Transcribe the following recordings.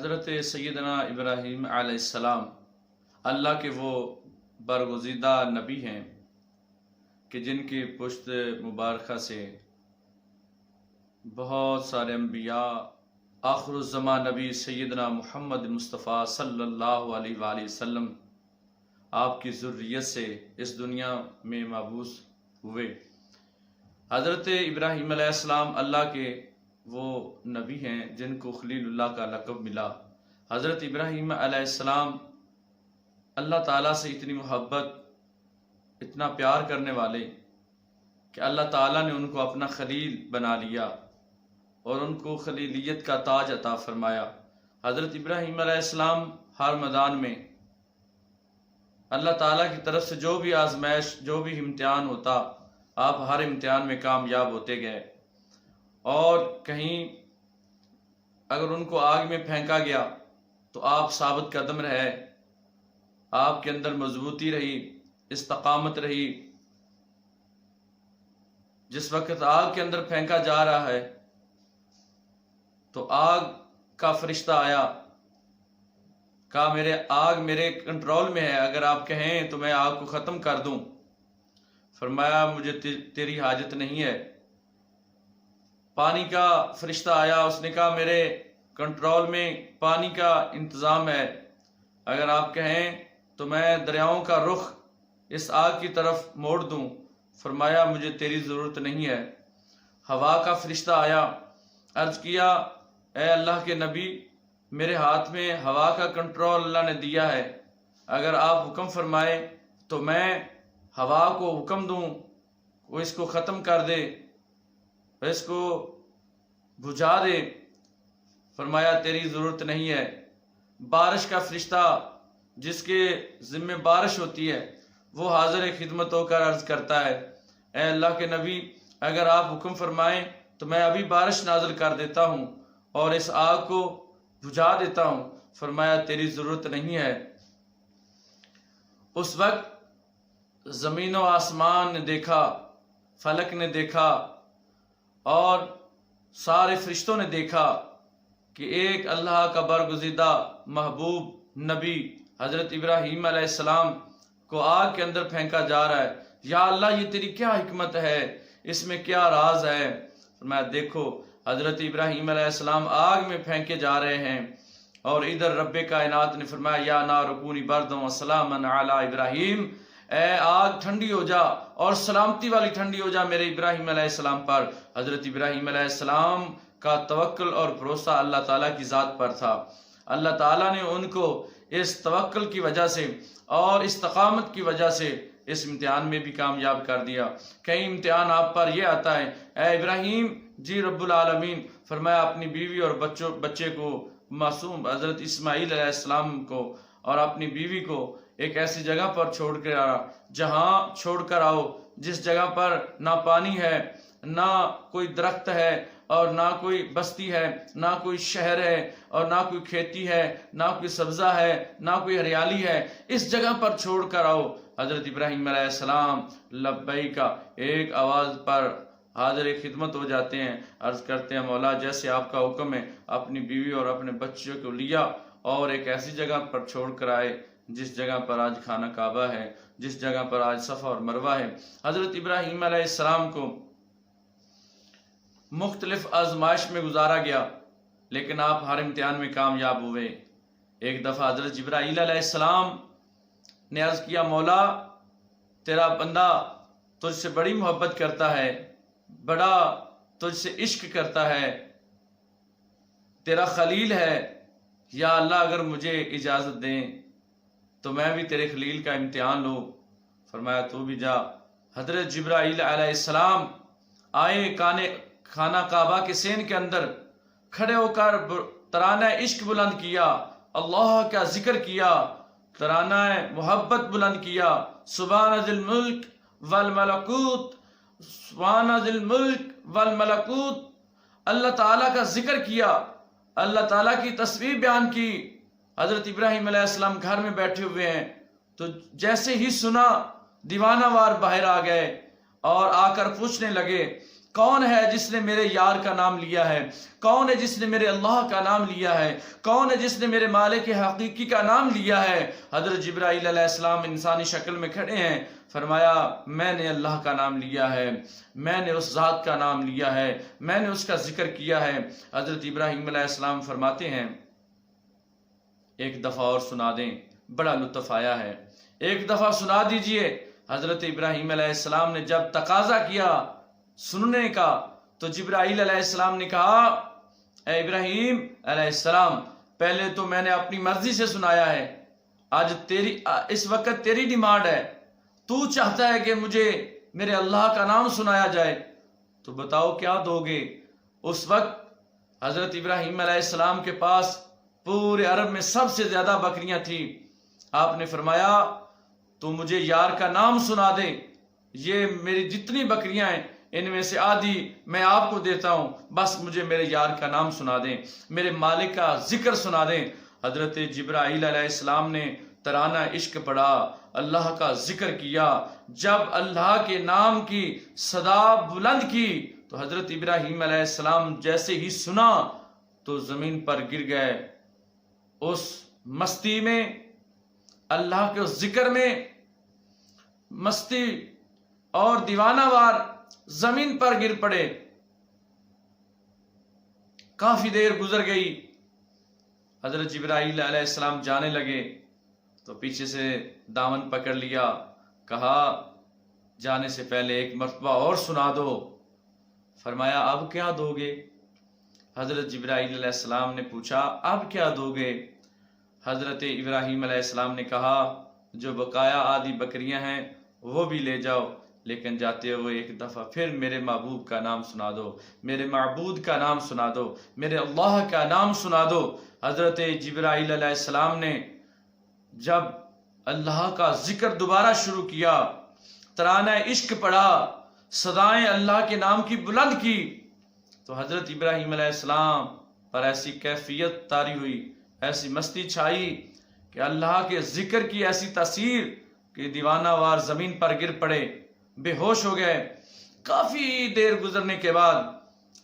حضرت سیدنا ابراہیم علیہ السلام اللہ کے وہ برگزیدہ نبی ہیں کہ جن کی پشت مبارکہ سے بہت سارے انبیاء آخر الزمان نبی سیدنا محمد مصطفیٰ صلی اللہ علیہ وآلہ وسلم آپ کی ذریت سے اس دنیا میں مبعوث ہوئے۔ حضرت ابراہیم علیہ السلام اللہ کے وہ نبی ہیں جن کو خلیل اللہ کا لقب ملا۔ حضرت ابراہیم علیہ السلام اللہ تعالیٰ سے اتنی محبت، اتنا پیار کرنے والے کہ اللہ تعالیٰ نے ان کو اپنا خلیل بنا لیا اور ان کو خلیلیت کا تاج عطا فرمایا۔ حضرت ابراہیم علیہ السلام ہر میدان میں اللہ تعالیٰ کی طرف سے جو بھی آزمائش، جو بھی امتحان ہوتا، آپ ہر امتحان میں کامیاب ہوتے گئے، اور کہیں اگر ان کو آگ میں پھینکا گیا تو آپ ثابت قدم رہے، آپ کے اندر مضبوطی رہی، استقامت رہی۔ جس وقت آگ کے اندر پھینکا جا رہا ہے تو آگ کا فرشتہ آیا، کہا آگ میرے کنٹرول میں ہے، اگر آپ کہیں تو میں آگ کو ختم کر دوں۔ فرمایا مجھے تیری حاجت نہیں ہے۔ پانی کا فرشتہ آیا، اس نے کہا میرے کنٹرول میں پانی کا انتظام ہے، اگر آپ کہیں تو میں دریاؤں کا رخ اس آگ کی طرف موڑ دوں۔ فرمایا مجھے تیری ضرورت نہیں ہے۔ ہوا کا فرشتہ آیا، عرض کیا اے اللہ کے نبی، میرے ہاتھ میں ہوا کا کنٹرول اللہ نے دیا ہے، اگر آپ حکم فرمائے تو میں ہوا کو حکم دوں وہ اس کو ختم کر دے، اس کو بجھا دے۔ فرمایا تیری ضرورت نہیں ہے۔ بارش کا فرشتہ جس کے ذمہ بارش ہوتی ہے وہ حاضر خدمت ہو کر عرض کرتا ہے اے اللہ کے نبی، اگر آپ حکم فرمائیں تو میں ابھی بارش نازل کر دیتا ہوں اور اس آگ کو بجھا دیتا ہوں۔ فرمایا تیری ضرورت نہیں ہے۔ اس وقت زمین و آسمان نے دیکھا، فلک نے دیکھا اور سارے فرشتوں نے دیکھا کہ ایک اللہ کا برگزیدہ محبوب نبی حضرت ابراہیم علیہ السلام کو آگ کے اندر پھینکا جا رہا ہے۔ یا اللہ یہ تیری کیا حکمت ہے، اس میں کیا راز ہے؟ فرمایا دیکھو حضرت ابراہیم علیہ السلام آگ میں پھینکے جا رہے ہیں، اور ادھر رب کائنات نے فرمایا یا نار کونی بردم وسلاما علی ابراہیم، اے آگ ٹھنڈی ہو جا اور سلامتی والی ٹھنڈی ہو جا میرے ابراہیم علیہ السلام پر۔ حضرت ابراہیم علیہ السلام کا توکل اور بھروسہ اللہ تعالیٰ کی ذات پر تھا۔ اللہ تعالیٰ نے ان کو اس توکل کی وجہ سے اور استقامت کی وجہ سے اس امتحان میں بھی کامیاب کر دیا۔ کئی امتحان آپ پر یہ آتا ہے اے ابراہیم جی رب العالمین، فرمایا اپنی بیوی اور بچے کو، معصوم حضرت اسماعیل علیہ السلام کو اور اپنی بیوی کو ایک ایسی جگہ پر چھوڑ کر چھوڑ کر آؤ جس جگہ پر نہ پانی ہے، نہ کوئی درخت ہے اور نہ کوئی بستی ہے، نہ کوئی شہر ہے اور نہ کوئی کھیتی ہے، نہ کوئی سبزہ ہے، نہ کوئی ہریالی ہے، اس جگہ پر چھوڑ کر آؤ۔ حضرت ابراہیم علیہ السلام لبیک کا ایک آواز پر حاضر خدمت ہو جاتے ہیں، عرض کرتے ہیں مولا جیسے آپ کا حکم ہے، اپنی بیوی اور اپنے بچوں کو لیا اور ایک ایسی جگہ پر چھوڑ کر آئے جس جگہ پر آج خانہ کعبہ ہے، جس جگہ پر آج صفا اور مروہ ہے۔ حضرت ابراہیم علیہ السلام کو مختلف آزمائش میں گزارا گیا، لیکن آپ ہر امتحان میں کامیاب ہوئے۔ ایک دفعہ حضرت جبرائیل علیہ السلام نے عرض کیا مولا تیرا بندہ تجھ سے بڑی محبت کرتا ہے، بڑا تجھ سے عشق کرتا ہے، تیرا خلیل ہے، یا اللہ اگر مجھے اجازت دیں تو میں بھی تیرے خلیل کا امتحان لوں۔ فرمایا تو بھی جا۔ حضرت جبرائیل علیہ السلام آئے، خانہ کعبہ کے سین کے اندر کھڑے ہو کر ترانہ عشق بلند کیا، اللہ کا ذکر کیا، ترانہ محبت بلند کیا، سبحان ذی الملک والملکوت، سبحان ذی الملک والملکوت، اللہ تعالیٰ کا ذکر کیا، اللہ تعالیٰ کی تسبیح بیان کی۔ حضرت ابراہیم علیہ السلام گھر میں بیٹھے ہوئے ہیں تو جیسے ہی سنا دیوانہ وار باہر آ گئے اور آ کر پوچھنے لگے کون ہے جس نے میرے یار کا نام لیا ہے؟ کون ہے جس نے میرے اللہ کا نام لیا ہے؟ کون ہے جس نے میرے مالک حقیقی کا نام لیا ہے؟ حضرت جبرائیل علیہ السلام انسانی شکل میں کھڑے ہیں، فرمایا میں نے اللہ کا نام لیا ہے، میں نے اس ذات کا نام لیا ہے، میں نے اس کا ذکر کیا ہے۔ حضرت ابراہیم علیہ السلام فرماتے ہیں ایک دفعہ اور سنا دیں، بڑا لطف آیا ہے، ایک دفعہ سنا دیجئے۔ حضرت ابراہیم علیہ السلام نے جب تقاضا کیا سننے کا تو جبرائیل علیہ السلام نے کہا اے ابراہیم علیہ السلام، پہلے تو میں نے اپنی مرضی سے سنایا ہے، آج اس وقت تیری ڈیمانڈ ہے، تو چاہتا ہے کہ مجھے میرے اللہ کا نام سنایا جائے، تو بتاؤ کیا دو گے؟ اس وقت حضرت ابراہیم علیہ السلام کے پاس پورے عرب میں سب سے زیادہ بکریاں تھیں۔ آپ نے فرمایا تو مجھے یار کا نام سنا دے، یہ میری جتنی بکریاں ہیں ان میں سے آدھی میں آپ کو دیتا ہوں، بس مجھے میرے یار کا نام سنا دیں، میرے مالک کا ذکر سنا دیں۔ حضرت جبرائیل علیہ السلام نے ترانہ عشق پڑھا، اللہ کا ذکر کیا، جب اللہ کے نام کی صدا بلند کی تو حضرت ابراہیم علیہ السلام جیسے ہی سنا تو زمین پر گر گئے، اس مستی میں، اللہ کے اس ذکر میں مستی اور دیوانہ وار زمین پر گر پڑے۔ کافی دیر گزر گئی، حضرت جبرائیل علیہ السلام جانے لگے تو پیچھے سے دامن پکڑ لیا، کہا جانے سے پہلے ایک مرتبہ اور سنا دو۔ فرمایا اب کیا دو گے؟ حضرت جبرائیل علیہ السلام نے پوچھا اب کیا دو گے؟ حضرت ابراہیم علیہ السلام نے کہا جو بقایا آدھی بکریاں ہیں وہ بھی لے جاؤ، لیکن جاتے ہوئے ایک دفعہ پھر میرے محبوب کا نام سنا دو، میرے معبود کا نام سنا دو، میرے اللہ کا نام سنا دو۔ حضرت جبرائیل علیہ السلام نے جب اللہ کا ذکر دوبارہ شروع کیا، ترانہ عشق پڑھا، صدائیں اللہ کے نام کی بلند کی، تو حضرت ابراہیم علیہ السلام پر ایسی کیفیت طاری ہوئی، ایسی مستی چھائی کہ اللہ کے ذکر کی ایسی تاثیر کہ دیوانہ وار زمین پر گر پڑے، بے ہوش ہو گئے۔ کافی دیر گزرنے کے بعد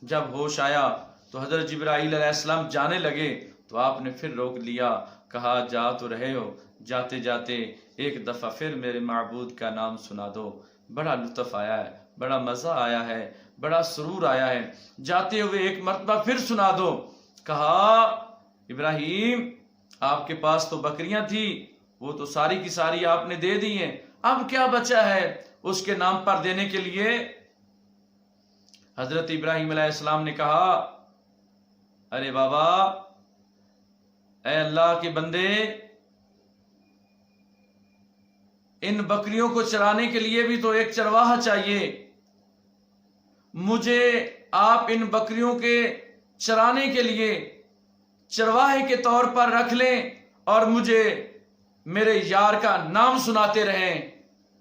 جب ہوش آیا تو حضرت جبرائیل علیہ السلام جانے لگے تو آپ نے پھر روک لیا، کہا جا تو رہے ہو، جاتے جاتے ایک دفعہ پھر میرے معبود کا نام سنا دو۔ بڑا لطف آیا ہے، بڑا مزہ آیا ہے، بڑا سرور آیا ہے، جاتے ہوئے ایک مرتبہ پھر سنا دو۔ کہا ابراہیم آپ کے پاس تو بکریاں تھی، وہ تو ساری کی ساری آپ نے دے دی ہیں، اب کیا بچا ہے اس کے نام پر دینے کے لیے؟ حضرت ابراہیم علیہ السلام نے کہا ارے بابا، اے اللہ کے بندے، ان بکریوں کو چرانے کے لیے بھی تو ایک چرواہا چاہیے، مجھے آپ ان بکریوں کے چرانے کے لیے چرواہے کے طور پر رکھ لیں اور مجھے میرے یار کا نام سناتے رہیں،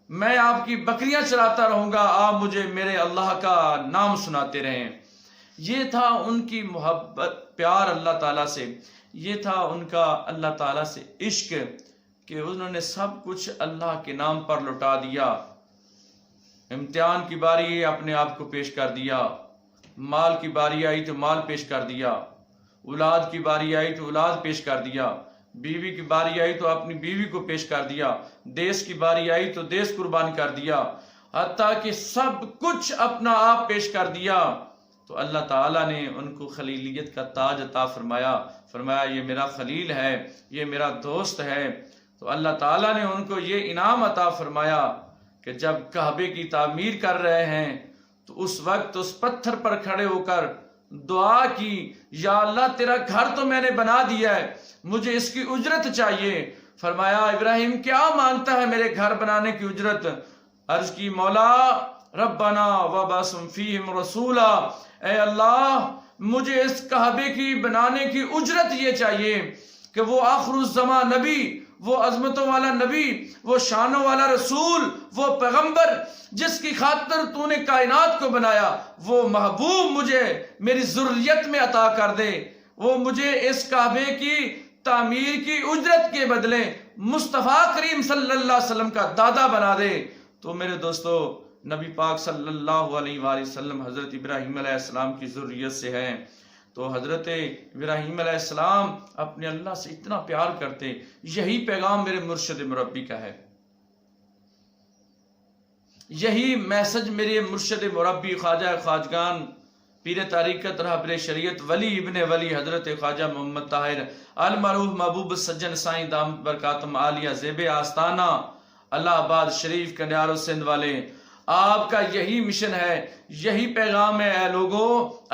میں آپ کی بکریاں چراتا رہوں گا، آپ مجھے میرے اللہ کا نام سناتے رہیں۔ یہ تھا ان کی محبت، پیار اللہ تعالیٰ سے، یہ تھا ان کا اللہ تعالیٰ سے عشق کہ انہوں نے سب کچھ اللہ کے نام پر لٹا دیا۔ امتحان کی باری اپنے آپ کو پیش کر دیا، مال کی باری آئی تو مال پیش کر دیا، اولاد کی باری آئی تو اولاد پیش کر دیا، بیوی کی باری آئی تو اپنی بیوی کو پیش کر دیا، دیس کی باری آئی تو دیس قربان کر دیا، حتیٰ کہ سب کچھ اپنا آپ پیش کر دیا۔ تو اللہ تعالیٰ نے ان کو خلیلیت کا تاج عطا فرمایا، فرمایا یہ میرا خلیل ہے، یہ میرا دوست ہے۔ تو اللہ تعالیٰ نے ان کو یہ انعام عطا فرمایا کہ جب کعبے کی تعمیر کر رہے ہیں تو اس وقت اس پتھر پر کھڑے ہو کر دعا کی، یا اللہ تیرا گھر تو میں نے بنا دیا ہے، مجھے اس کی اجرت چاہیے۔ فرمایا ابراہیم کیا مانگتا ہے میرے گھر بنانے کی اجرت؟ عرض کی مولا ربنا وبعث فیہم رسولا، اے اللہ مجھے اس کعبے کی بنانے کی اجرت یہ چاہیے کہ وہ آخر الزمان نبی، وہ عظمتوں والا نبی، وہ شانوں والا رسول، وہ پیغمبر جس کی خاطر تو نے کائنات کو بنایا، وہ محبوب مجھے میری ذریت میں عطا کر دے، وہ مجھے اس کعبے کی تعمیر کی اجرت کے بدلے مصطفیٰ کریم صلی اللہ علیہ وسلم کا دادا بنا دے۔ تو میرے دوستو، نبی پاک صلی اللہ علیہ وآلہ وسلم حضرت ابراہیم علیہ السلام کی ذریت سے ہیں، تو حضرت ابراہیم علیہ السلام اپنے اللہ سے اتنا پیار کرتے. یہی پیغام میرے مرشد مربی کا ہے، یہی میسج میرے مرشد مربی خواجہ خواجگان پیر طریقت رہبر شریعت ولی ابن ولی حضرت خواجہ محمد طاہر المعروف محبوب سجن سائیں دامت برکاتم عالیہ زیب آستانہ الہ آباد شریف کنیار و سندھ والے، آپ کا یہی مشن ہے، یہی پیغام ہے. اے لوگو،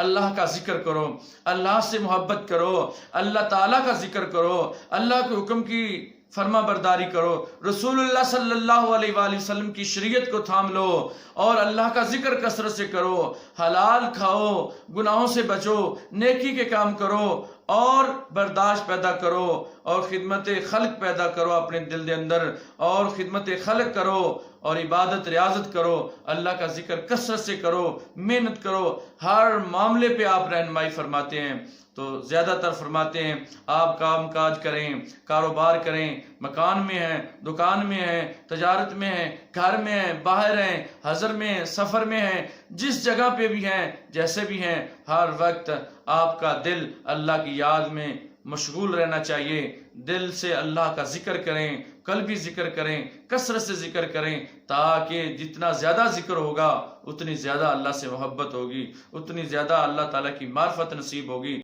اللہ کا ذکر کرو، اللہ سے محبت کرو، اللہ تعالیٰ کا ذکر کرو، اللہ کے حکم کی فرما برداری کرو، رسول اللہ صلی اللہ علیہ وآلہ وسلم کی شریعت کو تھام لو، اور اللہ کا ذکر کثرت سے کرو، حلال کھاؤ، گناہوں سے بچو، نیکی کے کام کرو، اور برداشت پیدا کرو، اور خدمت خلق پیدا کرو اپنے دل دے اندر، اور خدمت خلق کرو، اور عبادت ریاضت کرو، اللہ کا ذکر کثرت سے کرو، محنت کرو. ہر معاملے پہ آپ رہنمائی فرماتے ہیں، تو زیادہ تر فرماتے ہیں آپ کام کاج کریں، کاروبار کریں، مکان میں ہیں، دکان میں ہیں، تجارت میں ہیں، گھر میں ہیں، باہر ہیں، حضر میں ہیں، سفر میں ہیں، جس جگہ پہ بھی ہیں، جیسے بھی ہیں، ہر وقت آپ کا دل اللہ کی یاد میں مشغول رہنا چاہیے. دل سے اللہ کا ذکر کریں، قلبی ذکر کریں، کثرت سے ذکر کریں، تاکہ جتنا زیادہ ذکر ہوگا اتنی زیادہ اللہ سے محبت ہوگی، اتنی زیادہ اللہ تعالیٰ کی معرفت نصیب ہوگی.